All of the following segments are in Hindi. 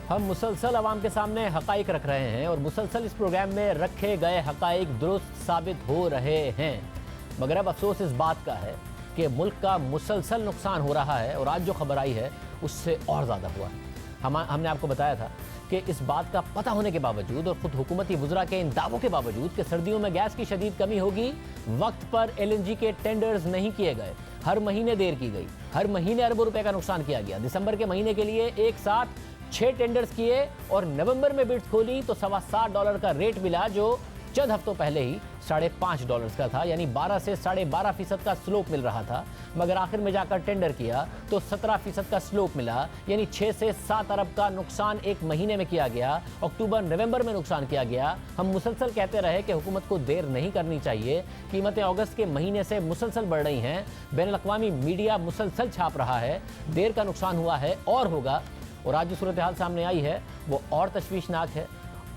हम मुसलसल आवाम के सामने हकाइक रख रहे हैं और मुसलसल इस प्रोग्राम में रखे गए हकाइक दुरुस्त साबित हो रहे हैं। मगर अब अफसोस इस बात का है कि मुल्क का मुसलसल नुकसान हो रहा है और आज जो खबर आई है उससे और ज़्यादा हुआ है। हमने आपको बताया था कि इस बात का पता होने के बावजूद और ख़ुद हुकूमती वुज़रा के इन दावों के बावजूद कि सर्दियों में गैस की शदीद कमी होगी, वक्त पर LNG के टेंडर्स नहीं किए गए, हर महीने देर की गई, हर महीने अरबों रुपए का नुकसान किया गया। दिसंबर के महीने के लिए एक साथ 6 टेंडर्स किए और नवंबर में बिड्स खोली तो $7.25 का रेट मिला, जो चंद हफ्तों पहले ही $5.5 का था, यानी 12 से 12.5% का स्लोप मिल रहा था। मगर आखिर में जाकर टेंडर किया तो 17% का स्लोप मिला, यानी 6 से 7 अरब का नुकसान एक महीने में किया गया। अक्टूबर नवंबर में नुकसान किया गया। हम मुसलसल कहते रहे कि हुकूमत को देर नहीं करनी चाहिए। कीमतें अगस्त के महीने से मुसलसल बढ़ रही हैं, बैनुल-अक़वामी मीडिया मुसलसल छाप रहा है, देर का नुकसान हुआ है और होगा। और आज जो सूरत हाल सामने आई है वो और तशवीशनाक है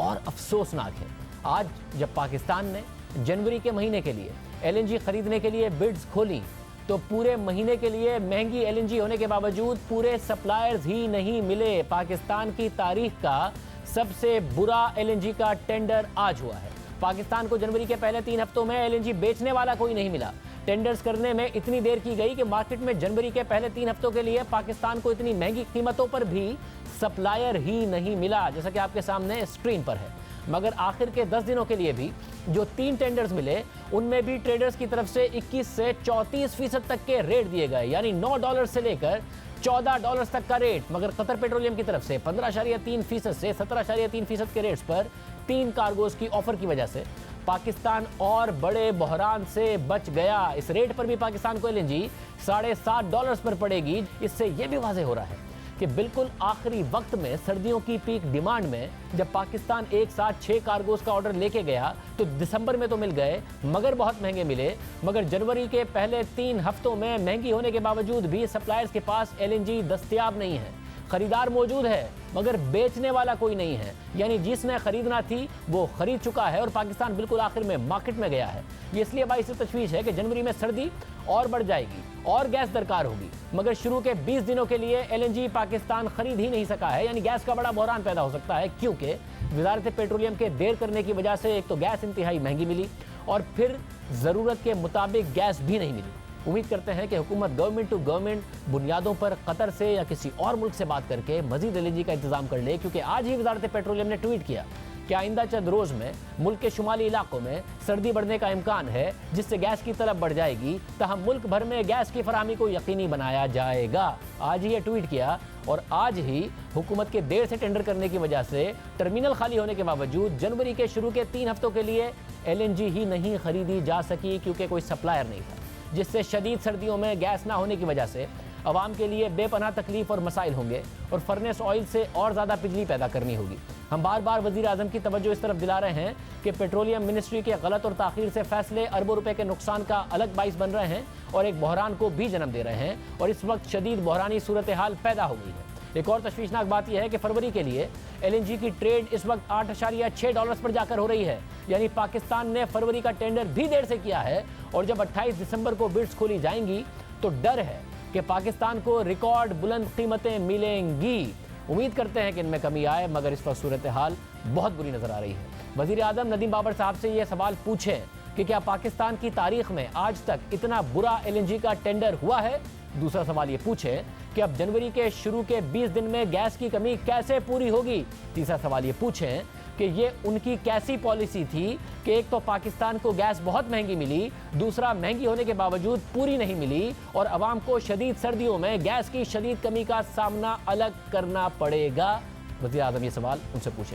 और अफसोसनाक है। आज जब पाकिस्तान ने जनवरी के महीने के लिए LNG खरीदने के लिए बिड्स खोली तो पूरे महीने के लिए महंगी LNG होने के बावजूद पूरे सप्लायर्स ही नहीं मिले। पाकिस्तान की तारीख का सबसे बुरा LNG का टेंडर आज हुआ है। पाकिस्तान को जनवरी के पहले 3 हफ्तों में LNG बेचने वाला कोई नहीं मिला। टेंडर्स करने में इतनी देर की गई कि मार्केट में जनवरी के पहले 3 हफ्तों के लिए पाकिस्तान को इतनी महंगी कीमतों पर भी सप्लायर ही नहीं मिला, जैसा कि आपके सामने स्क्रीन पर है। मगर आखिर के 10 दिनों के लिए भी जो 3 टेंडर्स मिले उनमें भी ट्रेडर्स की तरफ से 21 से 34% तक के रेट दिए गए, यानी $9 से लेकर $14 तक का रेट। मगर कतर पेट्रोलियम की तरफ से 15.3% से 17.3% के रेट्स पर 3 कार्गोज की ऑफर की वजह से पाकिस्तान और बड़े बहरान से बच गया। इस रेट पर भी पाकिस्तान को LNG $7.5 पर पड़ेगी। इससे यह भी वाज़ेह हो रहा है कि बिल्कुल आखिरी वक्त में सर्दियों की पीक डिमांड में जब पाकिस्तान एक साथ 6 कार्गोज का ऑर्डर लेके गया तो दिसंबर में तो मिल गए मगर बहुत महंगे मिले। मगर जनवरी के पहले 3 हफ्तों में महंगी होने के बावजूद भी सप्लायर्स के पास LNG दस्तयाब नहीं है। खरीदार मौजूद है मगर बेचने वाला कोई नहीं है, यानी जिसने खरीदना थी वो खरीद चुका है और पाकिस्तान बिल्कुल आखिर में मार्केट में गया है। ये इसलिए बाइस तशवीश है कि जनवरी में सर्दी और बढ़ जाएगी और गैस दरकार होगी, मगर शुरू के 20 दिनों के लिए LNG पाकिस्तान खरीद ही नहीं सका है, यानी गैस का बड़ा बहरान पैदा हो सकता है। क्योंकि वजारत पेट्रोलियम के देर करने की वजह से एक तो गैस इंतहाई महंगी मिली और फिर ज़रूरत के मुताबिक गैस भी नहीं मिली। उम्मीद करते हैं कि हुकूमत गवर्नमेंट टू गवर्नमेंट बुनियादों पर कतर से या किसी और मुल्क से बात करके मजीद LNG का इंतजाम कर ले, क्योंकि आज ही वजारत पेट्रोलियम ने ट्वीट किया कि आइंदा चंद रोज़ में मुल्क के शुमाली इलाकों में सर्दी बढ़ने का इम्कान है, जिससे गैस की तलब बढ़ जाएगी। तहम मुल्क भर में गैस की फराहमी को यकीनी बनाया जाएगा। आज ही ये ट्वीट किया और आज ही हुकूमत के देर से टेंडर करने की वजह से टर्मिनल खाली होने के बावजूद जनवरी के शुरू के 3 हफ्तों के लिए LNG ही नहीं खरीदी जा सकी, क्योंकि कोई सप्लायर नहीं था, जिससे शदीद सर्दियों में गैस ना होने की वजह से आवाम के लिए बेपनाह तकलीफ और मसाइल होंगे और फर्नेस ऑयल से और ज़्यादा बिजली पैदा करनी होगी। हम बार बार वज़ीर आज़म की तवज्जो इस तरफ दिला रहे हैं कि पेट्रोलियम मिनिस्ट्री के गलत और ताख़ीर से फैसले अरबों रुपए के नुकसान का अलग बाइस बन रहे हैं और एक बहरान को भी जन्म दे रहे हैं और इस वक्त शदीद बहरानी सूरत हाल पैदा हो गई है। एक और तशवीशनाक बात यह है कि फरवरी के लिए LNG की ट्रेड इस वक्त $8.6 पर जाकर हो रही है, यानी पाकिस्तान ने फरवरी का टेंडर भी देर से किया है और जब 28 दिसंबर को बिड्स खोली जाएंगी तो डर है कि पाकिस्तान को रिकॉर्ड बुलंद कीमतें मिलेंगी। उम्मीद करते हैं कि इनमें कमी आए, मगर इस वक्त सूरत हाल बहुत बुरी नजर आ रही है। वज़ीर आज़म नदीम बाबर साहब से यह सवाल पूछें कि क्या पाकिस्तान की तारीख में आज तक इतना बुरा LNG का टेंडर हुआ है। दूसरा सवाल ये पूछें कि अब जनवरी के शुरू के 20 दिन में गैस की कमी कैसे पूरी होगी। तीसरा सवाल ये पूछें कि ये उनकी कैसी पॉलिसी थी कि एक तो पाकिस्तान को गैस बहुत महंगी मिली, दूसरा महंगी होने के बावजूद पूरी नहीं मिली और आवाम को शदीद सर्दियों में गैस की शदीद कमी का सामना अलग करना पड़ेगा। वज़ीर आज़म ये सवाल उनसे पूछें।